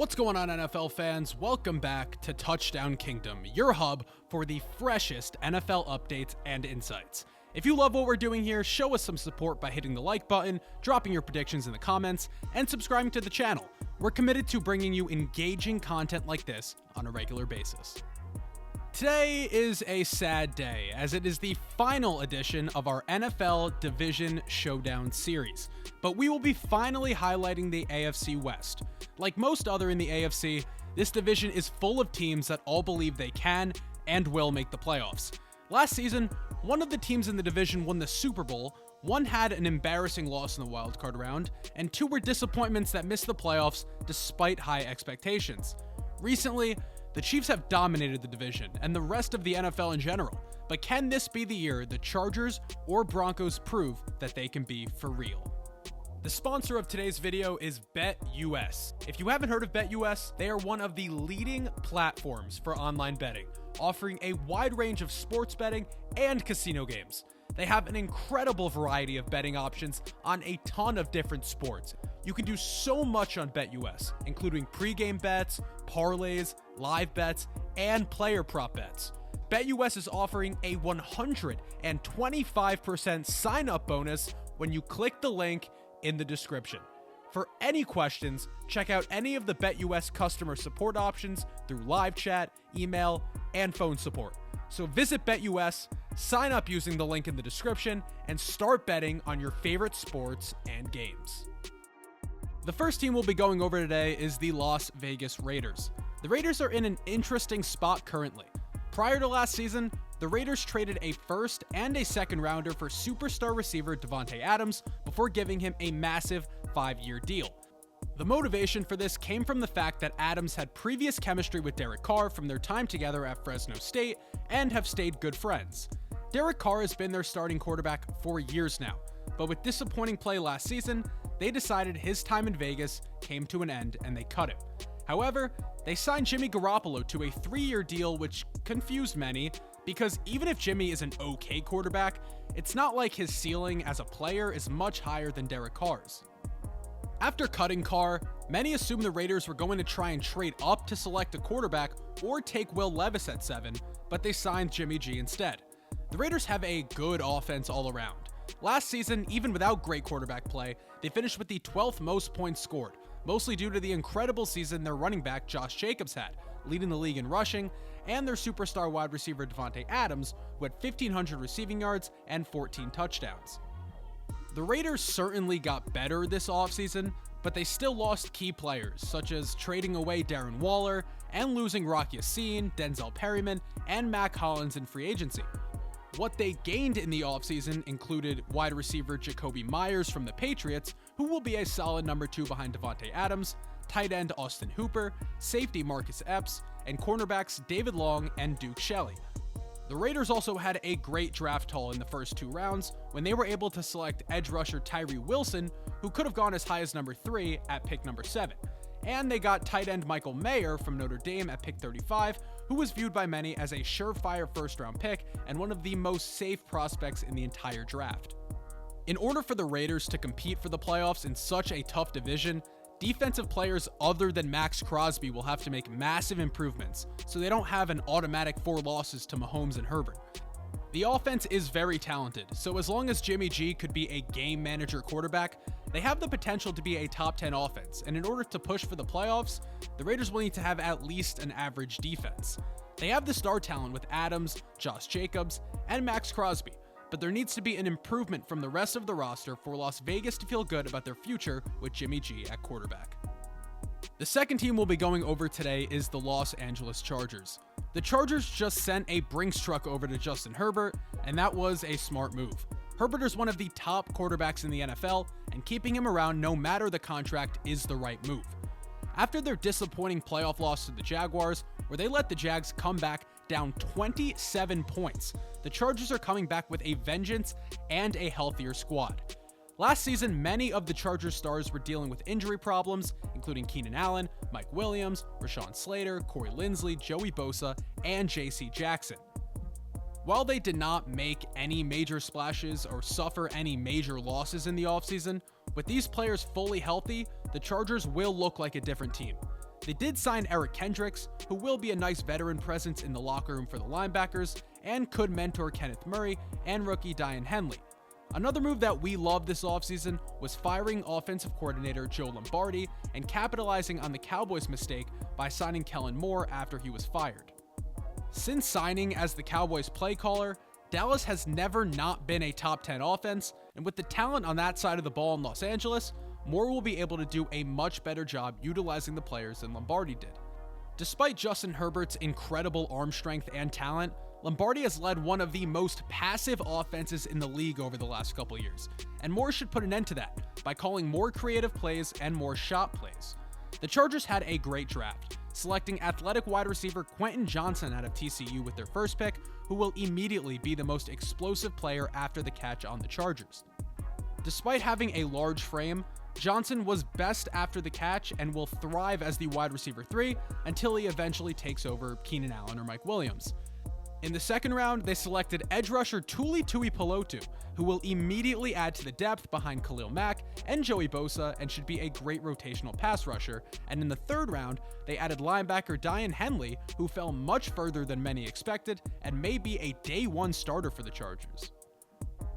What's going on, NFL fans? Welcome back to Touchdown Kingdom, your hub for the freshest NFL updates and insights. If you love what we're doing here, show us some support by hitting the like button, dropping your predictions in the comments, and subscribing to the channel. We're committed to bringing you engaging content like this on a regular basis. Today is a sad day, as it is the final edition of our NFL Division Showdown series, but we will be finally highlighting the AFC West. Like most other in the AFC, this division is full of teams that all believe they can and will make the playoffs. Last season, one of the teams in the division won the Super Bowl, one had an embarrassing loss in the wildcard round, and two were disappointments that missed the playoffs despite high expectations. Recently, the Chiefs have dominated the division and the rest of the NFL in general, but can this be the year the Chargers or Broncos prove that they can be for real? The sponsor of today's video is BetUS. If you haven't heard of BetUS, they are one of the leading platforms for online betting, offering a wide range of sports betting and casino games. They have an incredible variety of betting options on a ton of different sports. You can do so much on BetUS, including pregame bets, parlays, live bets, and player prop bets. BetUS is offering a 125% sign-up bonus when you click the link in the description. For any questions, check out any of the BetUS customer support options through live chat, email, and phone support. So visit BetUS, sign up using the link in the description, and start betting on your favorite sports and games. The first team we'll be going over today is the Las Vegas Raiders. The Raiders are in an interesting spot currently. Prior to last season, the Raiders traded a first and a second rounder for superstar receiver Davante Adams before giving him a massive 5-year deal. The motivation for this came from the fact that Adams had previous chemistry with Derek Carr from their time together at Fresno State and have stayed good friends. Derek Carr has been their starting quarterback for years now, but with disappointing play last season, they decided his time in Vegas came to an end and they cut him. However, they signed Jimmy Garoppolo to a 3-year deal, which confused many, because even if Jimmy is an okay quarterback, it's not like his ceiling as a player is much higher than Derek Carr's. After cutting Carr, many assumed the Raiders were going to try and trade up to select a quarterback or take Will Levis at 7, but they signed Jimmy G instead. The Raiders have a good offense all around. Last season, even without great quarterback play, they finished with the 12th most points scored, mostly due to the incredible season their running back Josh Jacobs had, leading the league in rushing, and their superstar wide receiver Davante Adams, who had 1,500 receiving yards and 14 touchdowns. The Raiders certainly got better this offseason, but they still lost key players, such as trading away Darren Waller and losing Rock Ya-Sin, Denzel Perryman, and Mac Hollins in free agency. What they gained in the offseason included wide receiver Jacoby Myers from the Patriots, who will be a solid number 2 behind Davante Adams, tight end Austin Hooper, safety Marcus Epps, and cornerbacks David Long and Duke Shelley. The Raiders also had a great draft haul in the first 2 rounds when they were able to select edge rusher Tyree Wilson, who could have gone as high as number 3 at pick number 7. And they got tight end Michael Mayer from Notre Dame at pick 35, who was viewed by many as a surefire first-round pick and one of the most safe prospects in the entire draft. In order for the Raiders to compete for the playoffs in such a tough division, defensive players other than Max Crosby will have to make massive improvements so they don't have an automatic 4 losses to Mahomes and Herbert. The offense is very talented, so as long as Jimmy G could be a game manager quarterback, they have the potential to be a top 10 offense, and in order to push for the playoffs, the Raiders will need to have at least an average defense. They have the star talent with Adams, Josh Jacobs, and Max Crosby, but there needs to be an improvement from the rest of the roster for Las Vegas to feel good about their future with Jimmy G at quarterback. The second team we'll be going over today is the Los Angeles Chargers. The Chargers just sent a Brinks truck over to Justin Herbert, and that was a smart move. Herbert is one of the top quarterbacks in the NFL, and keeping him around no matter the contract is the right move. After their disappointing playoff loss to the Jaguars, where they let the Jags come back down 27 points, the Chargers are coming back with a vengeance and a healthier squad. Last season, many of the Chargers stars were dealing with injury problems, including Keenan Allen, Mike Williams, Rashawn Slater, Corey Linsley, Joey Bosa, and J.C. Jackson. While they did not make any major splashes or suffer any major losses in the offseason, with these players fully healthy, the Chargers will look like a different team. They did sign Eric Kendricks, who will be a nice veteran presence in the locker room for the linebackers and could mentor Kenneth Murray and rookie Diane Henley. Another move that we loved this offseason was firing offensive coordinator Joe Lombardi and capitalizing on the Cowboys' mistake by signing Kellen Moore after he was fired. Since signing as the Cowboys' play caller, Dallas has never not been a top 10 offense, and with the talent on that side of the ball in Los Angeles, Moore will be able to do a much better job utilizing the players than Lombardi did. Despite Justin Herbert's incredible arm strength and talent, Lombardi has led one of the most passive offenses in the league over the last couple years, and Moore should put an end to that by calling more creative plays and more shot plays. The Chargers had a great draft, selecting athletic wide receiver Quentin Johnson out of TCU with their first pick, who will immediately be the most explosive player after the catch on the Chargers. Despite having a large frame, Johnson was best after the catch and will thrive as the wide receiver 3 until he eventually takes over Keenan Allen or Mike Williams. In the second round, they selected edge rusher Tuli Tuipulotu, who will immediately add to the depth behind Khalil Mack and Joey Bosa and should be a great rotational pass rusher. And in the third round, they added linebacker Diane Henley, who fell much further than many expected and may be a day one starter for the Chargers.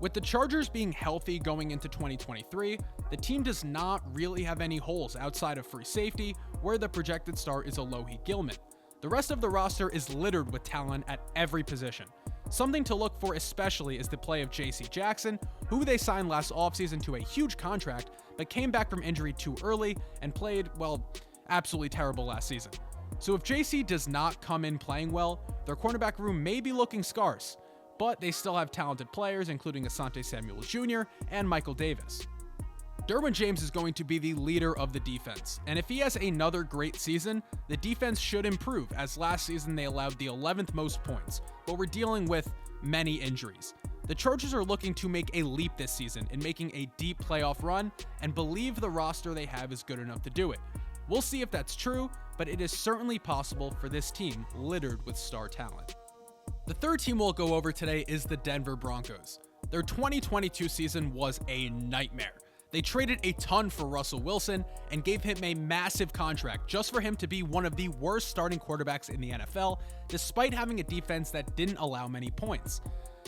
With the Chargers being healthy going into 2023, the team does not really have any holes outside of free safety, where the projected star is Alohi Gilman. The rest of the roster is littered with talent at every position. Something to look for especially is the play of JC Jackson, who they signed last offseason to a huge contract, but came back from injury too early and played, well, absolutely terrible last season. So if JC does not come in playing well, their cornerback room may be looking scarce, but they still have talented players including Asante Samuel Jr. and Michael Davis. Derwin James is going to be the leader of the defense, and if he has another great season, the defense should improve, as last season they allowed the 11th most points, but we're dealing with many injuries. The Chargers are looking to make a leap this season in making a deep playoff run, and believe the roster they have is good enough to do it. We'll see if that's true, but it is certainly possible for this team littered with star talent. The third team we'll go over today is the Denver Broncos. Their 2022 season was a nightmare. They traded a ton for Russell Wilson and gave him a massive contract just for him to be one of the worst starting quarterbacks in the NFL, despite having a defense that didn't allow many points.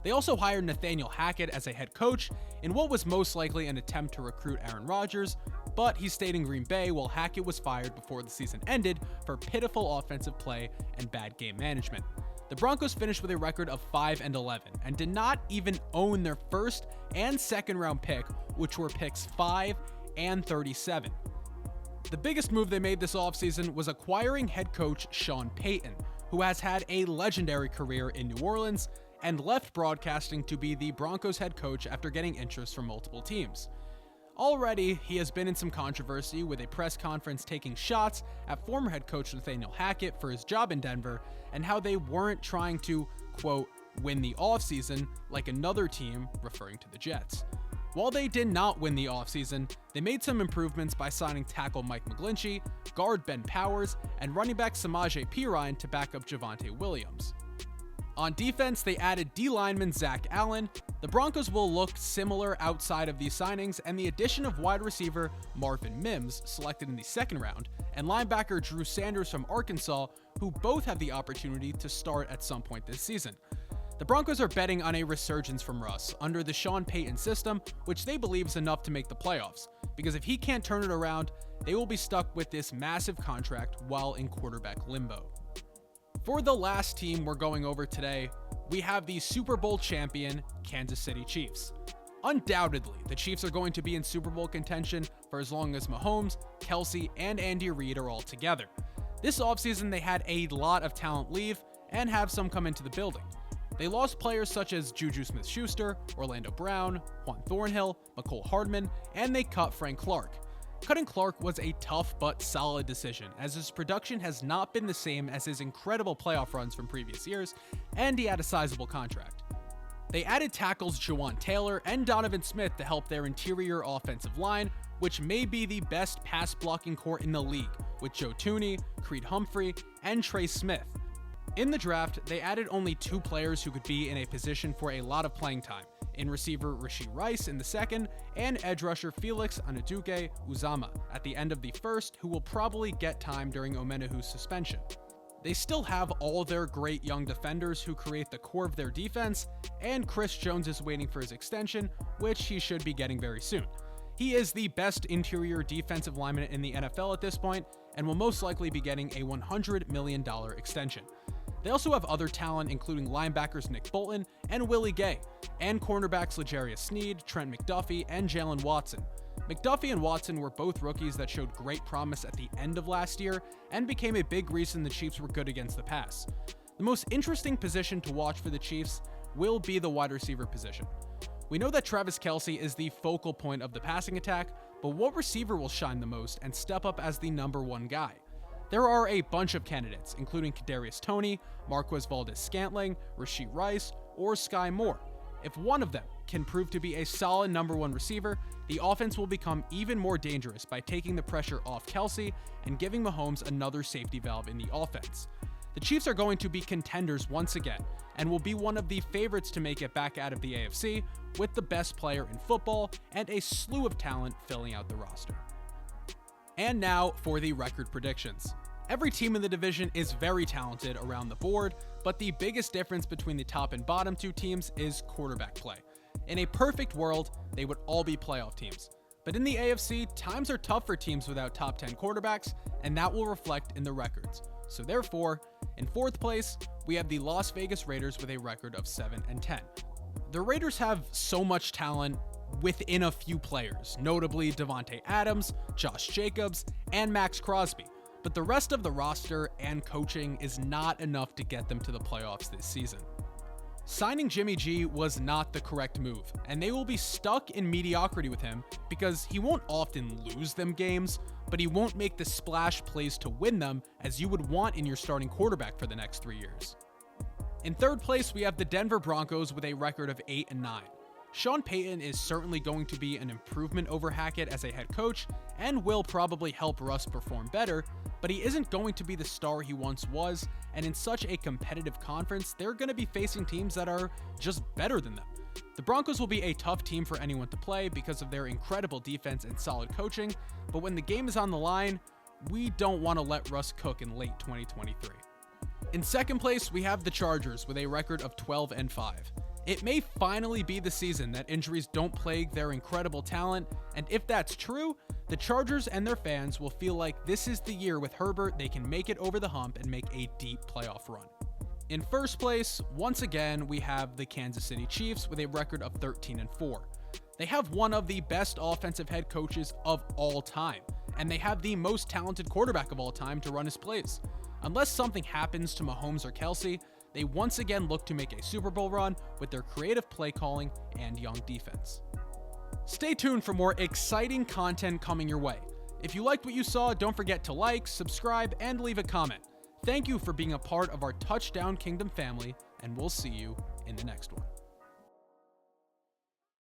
They also hired Nathaniel Hackett as a head coach in what was most likely an attempt to recruit Aaron Rodgers, but he stayed in Green Bay while Hackett was fired before the season ended for pitiful offensive play and bad game management. The Broncos finished with a record of 5-11 and did not even own their first and second round pick, which were picks 5 and 37. The biggest move they made this offseason was acquiring head coach Sean Payton, who has had a legendary career in New Orleans and left broadcasting to be the Broncos head coach after getting interest from multiple teams. Already, he has been in some controversy with a press conference taking shots at former head coach Nathaniel Hackett for his job in Denver and how they weren't trying to, quote, win the offseason like another team, referring to the Jets. While they did not win the offseason, they made some improvements by signing tackle Mike McGlinchey, guard Ben Powers, and running back Samaje Perine to back up Javonte Williams. On defense, they added D-lineman Zach Allen. The Broncos will look similar outside of these signings, and the addition of wide receiver Marvin Mims, selected in the second round, and linebacker Drew Sanders from Arkansas, who both have the opportunity to start at some point this season. The Broncos are betting on a resurgence from Russ under the Sean Payton system, which they believe is enough to make the playoffs, because if he can't turn it around, they will be stuck with this massive contract while in quarterback limbo. For the last team we're going over today, we have the Super Bowl champion Kansas City Chiefs. Undoubtedly, the Chiefs are going to be in Super Bowl contention for as long as Mahomes, Kelsey, and Andy Reid are all together. This offseason, they had a lot of talent leave and have some come into the building. They lost players such as Juju Smith-Schuster, Orlando Brown, Juan Thornhill, Mecole Hardman, and they cut Frank Clark. Cutting Clark was a tough but solid decision, as his production has not been the same as his incredible playoff runs from previous years, and he had a sizable contract. They added tackles Jawan Taylor and Donovan Smith to help their interior offensive line, which may be the best pass-blocking core in the league, with Joe Thuney, Creed Humphrey, and Trey Smith. In the draft, they added only 2 players who could be in a position for a lot of playing time, in receiver Rashee Rice in the second, and edge rusher Felix Anaduke-Uzama at the end of the first, who will probably get time during Omenahu's suspension. They still have all their great young defenders who create the core of their defense, and Chris Jones is waiting for his extension, which he should be getting very soon. He is the best interior defensive lineman in the NFL at this point, and will most likely be getting a $100 million extension. They also have other talent, including linebackers Nick Bolton and Willie Gay, and cornerbacks L'Jarius Sneed, Trent McDuffie, and Jalen Watson. McDuffie and Watson were both rookies that showed great promise at the end of last year and became a big reason the Chiefs were good against the pass. The most interesting position to watch for the Chiefs will be the wide receiver position. We know that Travis Kelce is the focal point of the passing attack, but what receiver will shine the most and step up as the number one guy? There are a bunch of candidates, including Kadarius Toney, Marquez Valdes-Scantling, Rashee Rice, or Sky Moore. If one of them can prove to be a solid number one receiver, the offense will become even more dangerous by taking the pressure off Kelce and giving Mahomes another safety valve in the offense. The Chiefs are going to be contenders once again, and will be one of the favorites to make it back out of the AFC, with the best player in football and a slew of talent filling out the roster. And now for the record predictions. Every team in the division is very talented around the board, but the biggest difference between the top and bottom two teams is quarterback play. In a perfect world, they would all be playoff teams. But in the AFC, times are tough for teams without top 10 quarterbacks, and that will reflect in the records. So therefore, in fourth place, we have the Las Vegas Raiders with a record of 7-10. The Raiders have so much talent within a few players, notably Devontae Adams, Josh Jacobs, and Max Crosby. But the rest of the roster and coaching is not enough to get them to the playoffs this season. Signing Jimmy G was not the correct move, and they will be stuck in mediocrity with him because he won't often lose them games, but he won't make the splash plays to win them as you would want in your starting quarterback for the next 3 years. In third place, we have the Denver Broncos with a record of 8-9. Sean Payton is certainly going to be an improvement over Hackett as a head coach and will probably help Russ perform better, but he isn't going to be the star he once was, and in such a competitive conference, they're going to be facing teams that are just better than them. The Broncos will be a tough team for anyone to play because of their incredible defense and solid coaching, but when the game is on the line, we don't want to let Russ cook in late 2023. In second place, we have the Chargers with a record of 12-5. It may finally be the season that injuries don't plague their incredible talent, and if that's true, the Chargers and their fans will feel like this is the year with Herbert they can make it over the hump and make a deep playoff run. In first place, once again, we have the Kansas City Chiefs with a record of 13-4. They have one of the best offensive head coaches of all time, and they have the most talented quarterback of all time to run his plays. Unless something happens to Mahomes or Kelce, they once again look to make a Super Bowl run with their creative play calling and young defense. Stay tuned for more exciting content coming your way. If you liked what you saw, don't forget to like, subscribe, and leave a comment. Thank you for being a part of our Touchdown Kingdom family, and we'll see you in the next one.